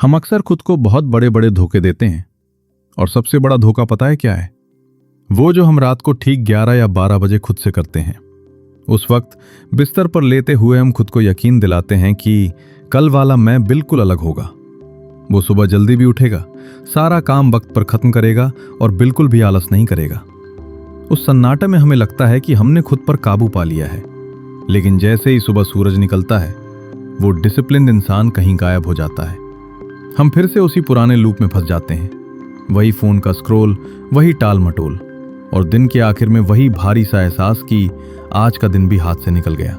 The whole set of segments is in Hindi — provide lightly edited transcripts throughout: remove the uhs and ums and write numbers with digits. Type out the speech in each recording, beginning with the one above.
हम अक्सर खुद को बहुत बड़े बड़े धोखे देते हैं और सबसे बड़ा धोखा पता है क्या है? वो जो हम रात को ठीक 11 या 12 बजे खुद से करते हैं। उस वक्त बिस्तर पर लेते हुए हम खुद को यकीन दिलाते हैं कि कल वाला मैं बिल्कुल अलग होगा। वो सुबह जल्दी भी उठेगा, सारा काम वक्त पर खत्म करेगा और बिल्कुल भी आलस नहीं करेगा। उस सन्नाटे में हमें लगता है कि हमने खुद पर काबू पा लिया है, लेकिन जैसे ही सुबह सूरज निकलता है वो डिसिप्लिन्ड इंसान कहीं गायब हो जाता है। हम फिर से उसी पुराने लूप में फंस जाते हैं। वही फोन का स्क्रॉल, वही टाल मटोल और दिन के आखिर में वही भारी सा एहसास कि आज का दिन भी हाथ से निकल गया।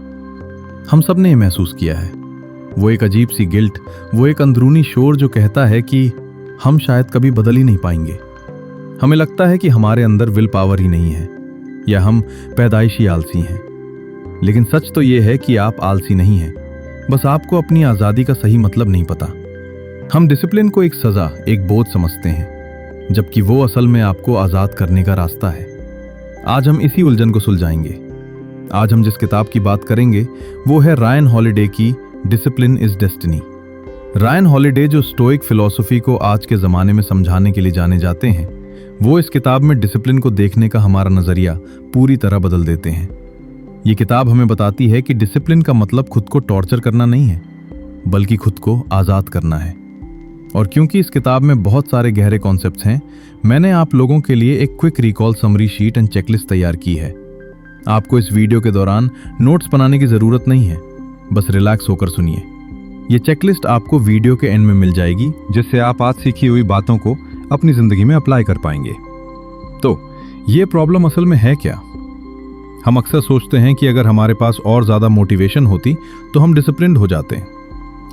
हम सब ने यह महसूस किया है। वो एक अजीब सी गिल्ट, वो एक अंदरूनी शोर जो कहता है कि हम शायद कभी बदल ही नहीं पाएंगे। हमें लगता है कि हमारे अंदर विल पावर ही नहीं है या हम पैदाइशी आलसी हैं। लेकिन सच तो यह है कि आप आलसी नहीं हैं, बस आपको अपनी आज़ादी का सही मतलब नहीं पता। हम डिसिप्लिन को एक सजा, एक बोझ समझते हैं, जबकि वो असल में आपको आज़ाद करने का रास्ता है। आज हम इसी उलझन को सुलझाएंगे। आज हम जिस किताब की बात करेंगे वो है रायन हॉलिडे की discipline is destiny. Ryan holiday जो स्टोइक फिलॉसफी को आज के ज़माने में समझाने के लिए जाने जाते हैं, वो इस किताब में डिसिप्लिन को देखने का हमारा नज़रिया पूरी तरह बदल देते हैं। ये किताब हमें बताती है कि डिसिप्लिन का मतलब खुद को टॉर्चर करना नहीं है, बल्कि खुद को आज़ाद करना है। और क्योंकि इस किताब में बहुत सारे गहरे कॉन्सेप्ट्स हैं, मैंने आप लोगों के लिए एक quick recall summary sheet and checklist तैयार की है। आपको इस वीडियो के दौरान नोट्स बनाने की ज़रूरत नहीं है, बस रिलैक्स होकर सुनिए। ये चेकलिस्ट आपको वीडियो के एंड में मिल जाएगी, जिससे आप आज सीखी हुई बातों को अपनी ज़िंदगी में अप्लाई कर पाएंगे। तो ये प्रॉब्लम असल में है क्या? हम अक्सर सोचते हैं कि अगर हमारे पास और ज़्यादा मोटिवेशन होती तो हम डिसिप्लिन्ड हो जाते हैं।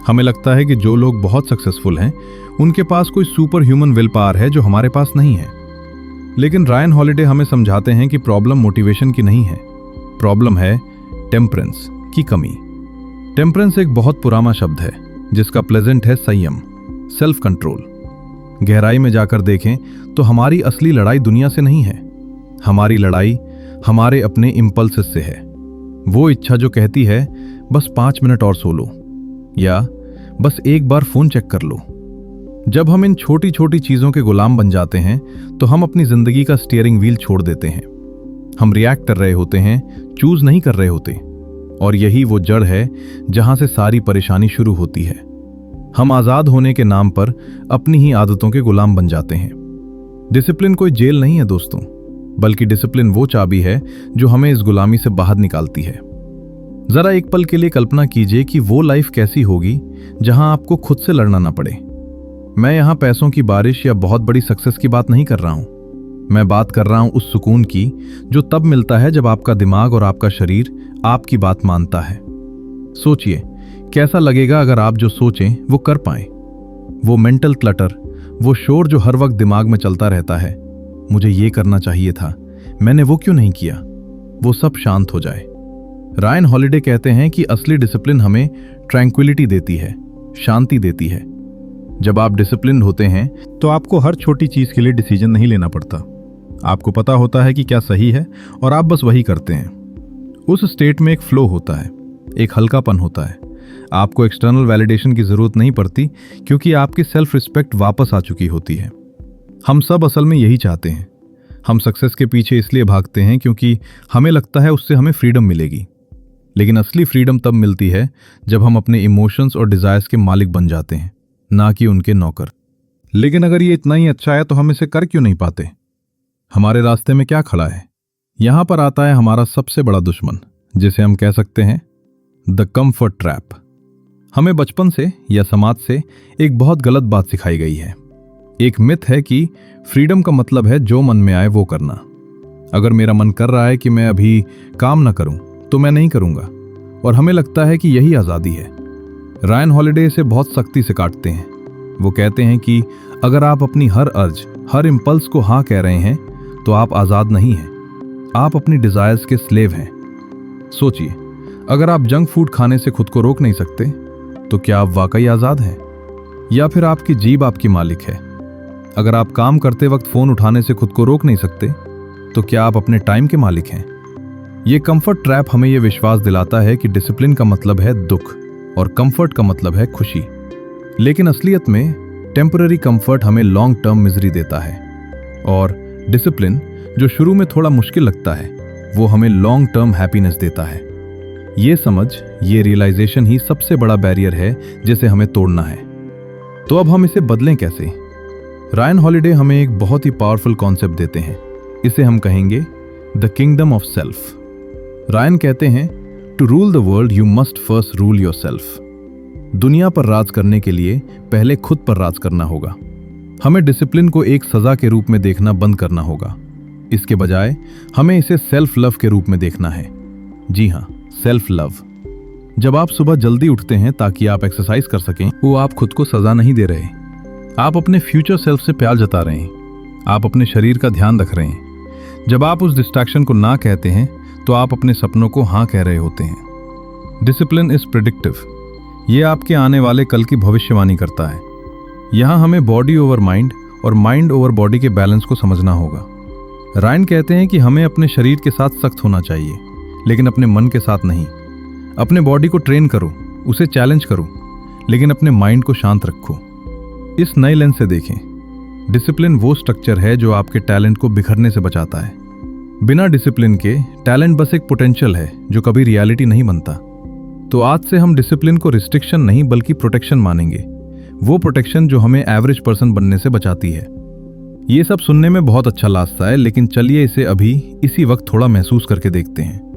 हमें लगता है कि जो लोग बहुत सक्सेसफुल हैं उनके पास कोई सुपर ह्यूमन विल पावर है जो हमारे पास नहीं है। लेकिन रायन हॉलिडे हमें समझाते हैं कि प्रॉब्लम मोटिवेशन की नहीं है, प्रॉब्लम है टेम्परेंस की कमी। टेम्परेंस एक बहुत पुराना शब्द है जिसका प्लेजेंट है संयम, सेल्फ कंट्रोल। गहराई में जाकर देखें तो हमारी असली लड़ाई दुनिया से नहीं है। हमारी लड़ाई हमारे अपने इंपल्सेस से है। वो इच्छा जो कहती है बस 5 मिनट और सो लो या बस एक बार फोन चेक कर लो। जब हम इन छोटी छोटी चीजों के गुलाम बन जाते हैं तो हम अपनी जिंदगी का स्टीयरिंग व्हील छोड़ देते हैं। हम रिएक्ट कर रहे होते हैं, चूज नहीं कर रहे होते। और यही वो जड़ है जहां से सारी परेशानी शुरू होती है। हम आजाद होने के नाम पर अपनी ही आदतों के गुलाम बन जाते हैं। डिसिप्लिन कोई जेल नहीं है दोस्तों, बल्कि डिसिप्लिन वो चाबी है जो हमें इस गुलामी से बाहर निकालती है। जरा एक पल के लिए कल्पना कीजिए कि वो लाइफ कैसी होगी जहां आपको खुद से लड़ना ना पड़े। मैं यहां पैसों की बारिश या बहुत बड़ी सक्सेस की बात नहीं कर रहा हूं। मैं बात कर रहा हूं उस सुकून की जो तब मिलता है जब आपका दिमाग और आपका शरीर आपकी बात मानता है। सोचिए कैसा लगेगा अगर आप जो सोचें वो कर पाएं। वो मेंटल क्लटर, वो शोर जो हर वक्त दिमाग में चलता रहता है, मुझे ये करना चाहिए था, मैंने वो क्यों नहीं किया, वो सब शांत हो जाए। रायन हॉलिडे कहते हैं कि असली डिसिप्लिन हमें ट्रैंक्विलिटी देती है, शांति देती है। जब आप डिसिप्लिन होते हैं तो आपको हर छोटी चीज के लिए डिसीजन नहीं लेना पड़ता। आपको पता होता है कि क्या सही है और आप बस वही करते हैं। उस स्टेट में एक फ्लो होता है, एक हल्कापन होता है। आपको एक्सटर्नल वैलिडेशन की जरूरत नहीं पड़ती क्योंकि आपकी सेल्फ रिस्पेक्ट वापस आ चुकी होती है। हम सब असल में यही चाहते हैं। हम सक्सेस के पीछे इसलिए भागते हैं क्योंकि हमें लगता है उससे हमें फ्रीडम मिलेगी। लेकिन असली फ्रीडम तब मिलती है जब हम अपने इमोशंस और डिजायर्स के मालिक बन जाते हैं, ना कि उनके नौकर। लेकिन अगर ये इतना ही अच्छा है तो हम इसे कर क्यों नहीं पाते? हमारे रास्ते में क्या खड़ा है? यहां पर आता है हमारा सबसे बड़ा दुश्मन, जिसे हम कह सकते हैं द कंफर्ट ट्रैप। हमें बचपन से या समाज से एक बहुत गलत बात सिखाई गई है। एक मिथ है कि फ्रीडम का मतलब है जो मन में आए वो करना। अगर मेरा मन कर रहा है कि मैं अभी काम ना करूं तो मैं नहीं करूंगा, और हमें लगता है कि यही आज़ादी है। रायन हॉलिडे इसे बहुत सख्ती से काटते हैं। वो कहते हैं कि अगर आप अपनी हर अर्ज, हर इंपल्स को हाँ कह रहे हैं तो आप आज़ाद नहीं हैं, आप अपनी डिजायर्स के स्लेव हैं। सोचिए, अगर आप जंक फूड खाने से खुद को रोक नहीं सकते तो क्या आप वाकई आज़ाद हैं, या फिर आपकी जीभ आपकी मालिक है? अगर आप काम करते वक्त फोन उठाने से खुद को रोक नहीं सकते तो क्या आप अपने टाइम के मालिक हैं? ये कंफर्ट ट्रैप हमें यह विश्वास दिलाता है कि डिसिप्लिन का मतलब है दुख और कंफर्ट का मतलब है खुशी। लेकिन असलियत में टेम्पररी कंफर्ट हमें लॉन्ग टर्म मिजरी देता है, और डिसिप्लिन जो शुरू में थोड़ा मुश्किल लगता है वो हमें लॉन्ग टर्म हैप्पीनेस देता है। ये समझ, ये रियलाइजेशन ही सबसे बड़ा बैरियर है जिसे हमें तोड़ना है। तो अब हम इसे बदलें कैसे? रायन हॉलिडे हमें एक बहुत ही पावरफुल कॉन्सेप्ट देते हैं। इसे हम कहेंगे the kingdom of self. Ryan कहते हैं, to rule the world you must first rule yourself. दुनिया पर राज करने के लिए पहले खुद पर राज करना होगा। हमें डिसिप्लिन को एक सजा के रूप में देखना बंद करना होगा। इसके बजाय हमें इसे सेल्फ लव के रूप में देखना है। जी हाँ, सेल्फ लव। जब आप सुबह जल्दी उठते हैं ताकि आप एक्सरसाइज कर सकें, वो आप खुद को सजा नहीं दे रहे। आप अपने फ्यूचर सेल्फ से प्यार जता रहे हैं। आप अपने शरीर का ध्यान रख रहे हैं। जब आप उस डिस्ट्रैक्शन को ना कहते हैं तो आप अपने सपनों को हाँ कह रहे होते हैं। Discipline is predictive. ये आपके आने वाले कल की भविष्यवाणी करता है। यहां हमें बॉडी ओवर माइंड और माइंड ओवर बॉडी के बैलेंस को समझना होगा। रायन कहते हैं कि हमें अपने शरीर के साथ सख्त होना चाहिए, लेकिन अपने मन के साथ नहीं। अपने बॉडी को ट्रेन करो, उसे चैलेंज करो, लेकिन अपने माइंड को शांत रखो। इस नए लेंस से देखें। डिसिप्लिन वो स्ट्रक्चर है जो आपके टैलेंट को बिखरने से बचाता है। बिना डिसिप्लिन के टैलेंट बस एक पोटेंशियल है जो कभी रियलिटी नहीं बनता। तो आज से हम डिसिप्लिन को रिस्ट्रिक्शन नहीं बल्कि प्रोटेक्शन मानेंगे। वो प्रोटेक्शन जो हमें एवरेज पर्सन बनने से बचाती है। ये सब सुनने में बहुत अच्छा लगता है, लेकिन चलिए इसे अभी इसी वक्त थोड़ा महसूस करके देखते हैं।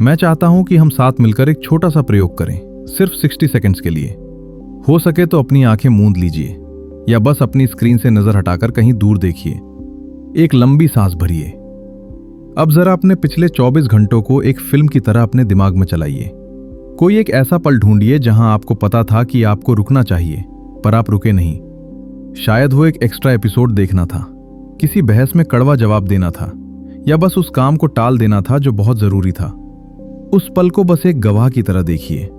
मैं चाहता हूं कि हम साथ मिलकर एक छोटा सा प्रयोग करें, सिर्फ 60 सेकंड्स के लिए। हो सके तो अपनी आंखें मूंद लीजिए या बस अपनी स्क्रीन से नजर हटाकर कहीं दूर देखिए। एक लंबी सांस भरिए। अब जरा अपने पिछले 24 घंटों को एक फिल्म की तरह अपने दिमाग में चलाइए। कोई एक ऐसा पल ढूंढिए जहां आपको पता था कि आपको रुकना चाहिए, पर आप रुके नहीं। शायद वो एक एक्स्ट्रा एपिसोड देखना था, किसी बहस में कड़वा जवाब देना था, या बस उस काम को टाल देना था जो बहुत जरूरी था। उस पल को बस एक गवाह की तरह देखिए।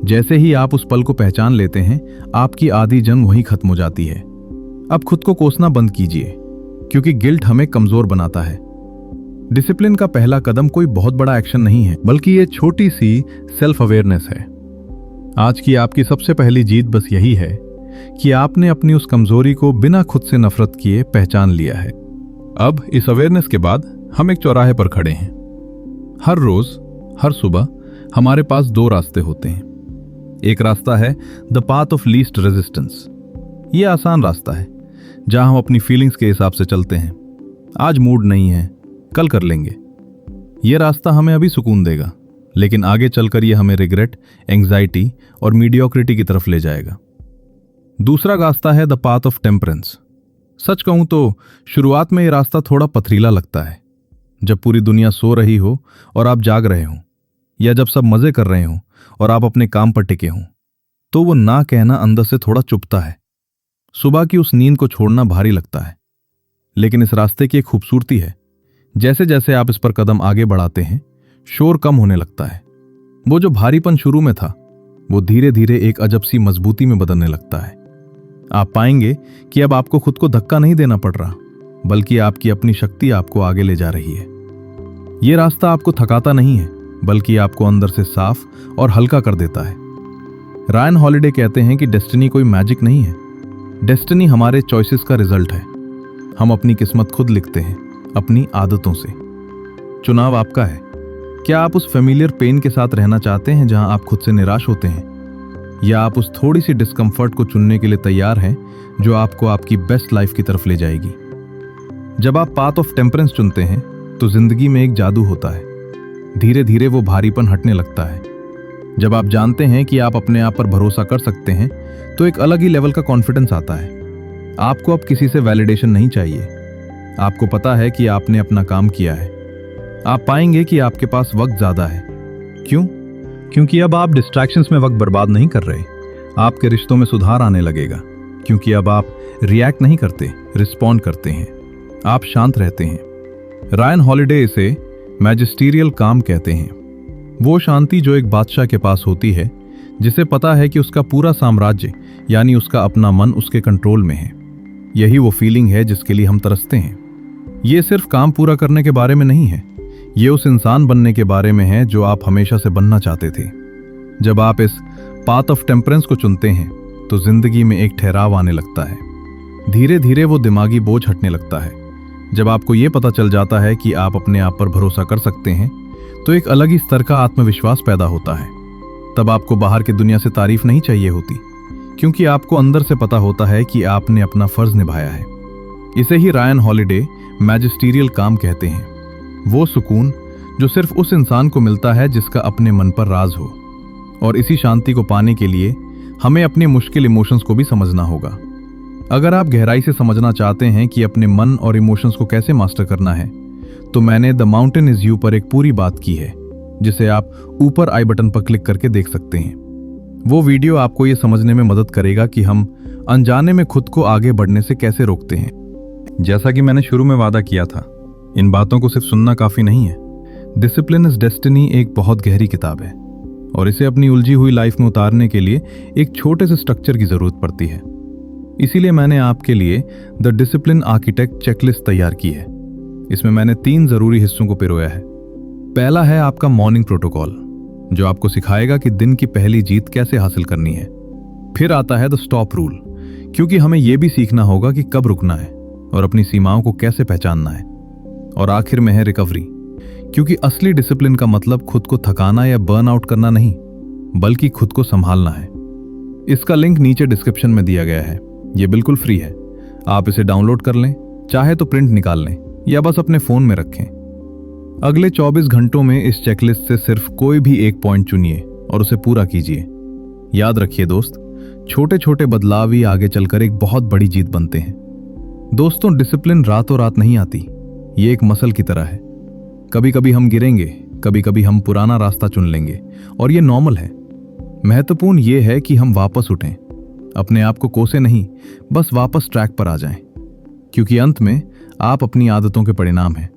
जैसे ही आप उस पल को पहचान लेते हैं, आपकी आधी जंग वहीं खत्म हो जाती है। अब खुद को कोसना बंद कीजिए, क्योंकि गिल्ट हमें कमजोर बनाता है। डिसिप्लिन का पहला कदम कोई बहुत बड़ा एक्शन नहीं है, बल्कि ये छोटी सी सेल्फ अवेयरनेस है। आज की आपकी सबसे पहली जीत बस यही है कि आपने अपनी उस कमजोरी को बिना खुद से नफरत किए पहचान लिया है। अब इस अवेयरनेस के बाद हम एक चौराहे पर खड़े हैं। हर रोज, हर सुबह हमारे पास दो रास्ते होते हैं। एक रास्ता है the path of least resistance. ये आसान रास्ता है जहां हम अपनी फीलिंग्स के हिसाब से चलते हैं। आज मूड नहीं है, कल कर लेंगे। यह रास्ता हमें अभी सुकून देगा, लेकिन आगे चलकर यह हमें रिग्रेट, एंग्जाइटी और मीडियोक्रिटी की तरफ ले जाएगा। दूसरा रास्ता है द पाथ ऑफ टेम्परेंस। सच कहूं तो शुरुआत में यह रास्ता थोड़ा पथरीला लगता है। जब पूरी दुनिया सो रही हो और आप जाग रहे हो, या जब सब मजे कर रहे हो और आप अपने काम पर टिके हों, तो वो ना कहना अंदर से थोड़ा चुभता है। सुबह की उस नींद को छोड़ना भारी लगता है। लेकिन इस रास्ते की एक खूबसूरती है, जैसे जैसे आप इस पर कदम आगे बढ़ाते हैं, शोर कम होने लगता है। वो जो भारीपन शुरू में था, वो धीरे धीरे एक अजब सी मजबूती में बदलने लगता है। आप पाएंगे कि अब आपको खुद को धक्का नहीं देना पड़ रहा, बल्कि आपकी अपनी शक्ति आपको आगे ले जा रही है। ये रास्ता आपको थकाता नहीं है, बल्कि आपको अंदर से साफ और हल्का कर देता है। रायन हॉलिडे कहते हैं कि डेस्टिनी कोई मैजिक नहीं है। डेस्टिनी हमारे चॉइसेस का रिजल्ट है। हम अपनी किस्मत खुद लिखते हैं, अपनी आदतों से। चुनाव आपका है। क्या आप उस फेमिलियर पेन के साथ रहना चाहते हैं जहां आप खुद से निराश होते हैं, या आप उस थोड़ी सी डिस्कंफर्ट को चुनने के लिए तैयार हैं जो आपको आपकी बेस्ट लाइफ की तरफ ले जाएगी? जब आप पाथ ऑफ टेम्परेंस चुनते हैं तो जिंदगी में एक जादू होता है। धीरे धीरे वो भारीपन हटने लगता है। जब आप जानते हैं कि आप अपने आप पर भरोसा कर सकते हैं, तो एक अलग ही लेवल का कॉन्फिडेंस आता है। आपको अब किसी से वैलिडेशन नहीं चाहिए। आपको पता है कि आपने अपना काम किया है। आप पाएंगे कि आपके पास वक्त ज्यादा है। क्यों? क्योंकि अब आप डिस्ट्रैक्शंस में वक्त बर्बाद नहीं कर रहे। आपके रिश्तों में सुधार आने लगेगा, क्योंकि अब आप रिएक्ट नहीं करते, रिस्पॉन्ड करते हैं। आप शांत रहते हैं। रायन हॉलिडे इसे मैजिस्टीरियल काम कहते हैं। वो शांति जो एक बादशाह के पास होती है, जिसे पता है कि उसका पूरा साम्राज्य यानी उसका अपना मन उसके कंट्रोल में है। यही वो फीलिंग है जिसके लिए हम तरसते हैं। ये सिर्फ काम पूरा करने के बारे में नहीं है, ये उस इंसान बनने के बारे में है जो आप हमेशा से बनना चाहते थे। जब आप इस पाथ ऑफ टेम्परेंस को चुनते हैं, तो जिंदगी में एक ठहराव आने लगता है। धीरे धीरे वो दिमागी बोझ हटने लगता है। जब आपको ये पता चल जाता है कि आप अपने आप पर भरोसा कर सकते हैं तो एक अलग ही स्तर का आत्मविश्वास पैदा होता है। तब आपको बाहर की दुनिया से तारीफ नहीं चाहिए होती, क्योंकि आपको अंदर से पता होता है कि आपने अपना फर्ज निभाया है। इसे ही रायन हॉलिडे मैजिस्टीरियल काम कहते हैं, वो सुकून जो सिर्फ उस इंसान को मिलता है जिसका अपने मन पर राज हो। और इसी शांति को पाने के लिए हमें अपने मुश्किल इमोशंस को भी समझना होगा। अगर आप गहराई से समझना चाहते हैं कि अपने मन और इमोशंस को कैसे मास्टर करना है, तो मैंने द माउंटेन इज यू पर एक पूरी बात की है, जिसे आप ऊपर आई बटन पर क्लिक करके देख सकते हैं। वो वीडियो आपको ये समझने में मदद करेगा कि हम अनजाने में खुद को आगे बढ़ने से कैसे रोकते हैं। जैसा कि मैंने शुरू में वादा किया था, इन बातों को सिर्फ सुनना काफी नहीं है। डिसिप्लिन इज डेस्टिनी एक बहुत गहरी किताब है और इसे अपनी उलझी हुई लाइफ में उतारने के लिए एक छोटे से स्ट्रक्चर की जरूरत पड़ती है। इसीलिए मैंने आपके लिए द डिसिप्लिन आर्किटेक्ट चेकलिस्ट तैयार की है। इसमें मैंने 3 जरूरी हिस्सों को पिरोया है। पहला है आपका मॉर्निंग प्रोटोकॉल, जो आपको सिखाएगा कि दिन की पहली जीत कैसे हासिल करनी है। फिर आता है द स्टॉप रूल, क्योंकि हमें यह भी सीखना होगा कि कब रुकना है और अपनी सीमाओं को कैसे पहचानना है। और आखिर में है रिकवरी, क्योंकि असली डिसिप्लिन का मतलब खुद को थकाना या बर्न आउट करना नहीं, बल्कि खुद को संभालना है। इसका लिंक नीचे डिस्क्रिप्शन में दिया गया है। यह बिल्कुल फ्री है। आप इसे डाउनलोड कर लें, चाहे तो प्रिंट निकाल लें या बस अपने फोन में रखें। अगले 24 घंटों में इस चेकलिस्ट से सिर्फ कोई भी एक पॉइंट चुनिए और उसे पूरा कीजिए। याद रखिए दोस्त, छोटे छोटे बदलाव ही आगे चलकर एक बहुत बड़ी जीत बनते हैं। दोस्तों, डिसिप्लिन रातों रात नहीं आती। ये एक मसल की तरह है। कभी कभी हम गिरेंगे, कभी कभी हम पुराना रास्ता चुन लेंगे, और ये नॉर्मल है। महत्वपूर्ण ये है कि हम वापस उठें, अपने आप को कोसे नहीं, बस वापस ट्रैक पर आ जाएं। क्योंकि अंत में आप अपनी आदतों के परिणाम हैं।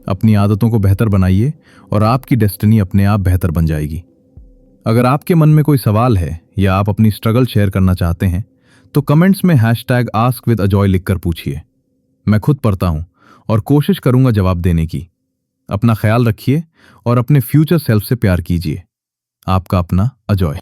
अपनी आदतों को बेहतर बनाइए और आपकी डेस्टिनी अपने आप बेहतर बन जाएगी। अगर आपके मन में कोई सवाल है या आप अपनी स्ट्रगल शेयर करना चाहते हैं, तो कमेंट्स में #AskWithAjoy लिखकर पूछिए। मैं खुद पढ़ता हूं और कोशिश करूंगा जवाब देने की। अपना ख्याल रखिए और अपने फ्यूचर सेल्फ से प्यार कीजिए। आपका अपना अजॉय।